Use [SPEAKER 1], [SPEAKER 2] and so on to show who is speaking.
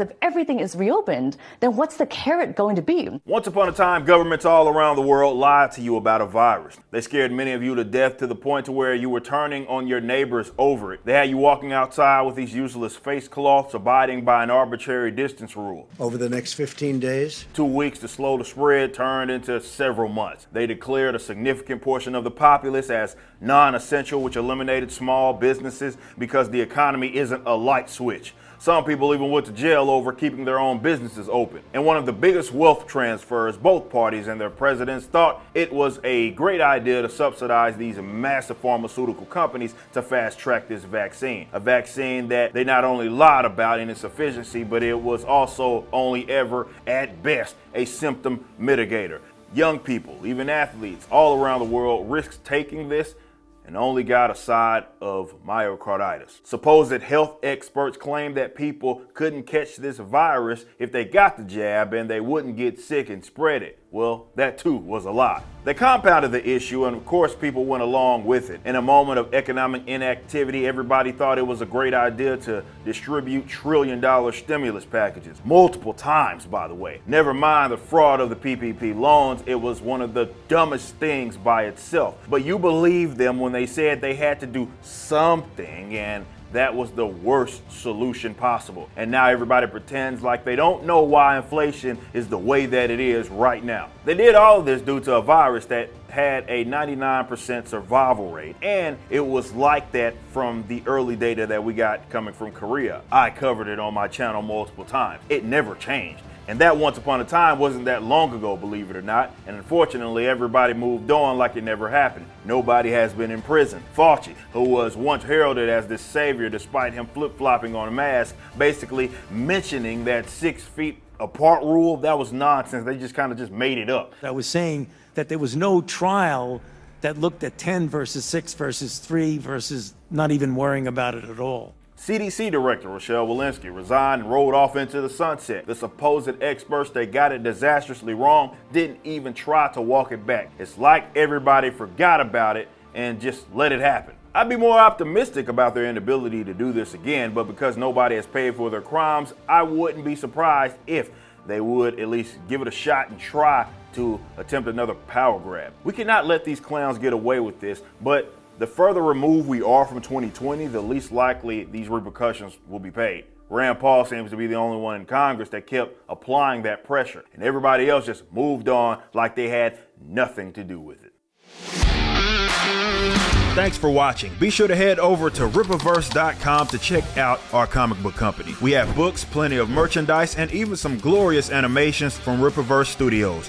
[SPEAKER 1] If everything is reopened, then what's the carrot going to be?
[SPEAKER 2] Once upon a time, governments all around the world lied to you about a virus. They scared many of you to death to the point to where you were turning on your neighbors over it. They had you walking outside with these useless face cloths, abiding by an arbitrary distance rule.
[SPEAKER 3] Over the next 15 days?
[SPEAKER 2] 2 weeks to slow the spread turned into several months. They declared a significant portion of the populace as non-essential, which eliminated small businesses because the economy isn't a light switch. Some people even went to jail over keeping their own businesses open. And one of the biggest wealth transfers, both parties and their presidents thought it was a great idea to subsidize these massive pharmaceutical companies to fast track this vaccine. A vaccine that they not only lied about in its efficiency, but it was also only ever, at best, a symptom mitigator. Young people, even athletes all around the world risked taking this and only got a side of myocarditis. Supposed health experts claim that people couldn't catch this virus if they got the jab and they wouldn't get sick and spread it. Well, that too was a lie. They compounded the issue, and of course people went along with it. In a moment of economic inactivity, everybody thought it was a great idea to distribute trillion-dollar stimulus packages. Multiple times, by the way. Never mind the fraud of the PPP loans, it was one of the dumbest things by itself. But you believed them when they said they had to do something, and that was the worst solution possible. And now everybody pretends like they don't know why inflation is the way that it is right now. They did all of this due to a virus that had a 99% survival rate. And it was like that from the early data that we got coming from Korea. I covered it on my channel multiple times. It never changed. And that once upon a time wasn't that long ago, believe it or not. And unfortunately, everybody moved on like it never happened. Nobody has been in prison. Fauci, who was once heralded as this savior despite him flip-flopping on a mask, basically mentioning that 6 feet apart rule, that was nonsense. They just kind of just made it up.
[SPEAKER 4] I was saying that there was no trial that looked at 10 versus 6 versus 3 versus not even worrying about it at all.
[SPEAKER 2] CDC Director Rochelle Walensky resigned and rode off into the sunset. The supposed experts that got it disastrously wrong didn't even try to walk it back. It's like everybody forgot about it and just let it happen. I'd be more optimistic about their inability to do this again, but because nobody has paid for their crimes, I wouldn't be surprised if they would at least give it a shot and try to attempt another power grab. We cannot let these clowns get away with this, but the further removed we are from 2020, the least likely these repercussions will be paid. Rand Paul seems to be the only one in Congress that kept applying that pressure, and everybody else just moved on like they had nothing to do with it. Thanks for watching. Be sure to head over to Rippaverse.com to check out our comic book company. We have books, plenty of merchandise, and even some glorious animations from Rippaverse Studios.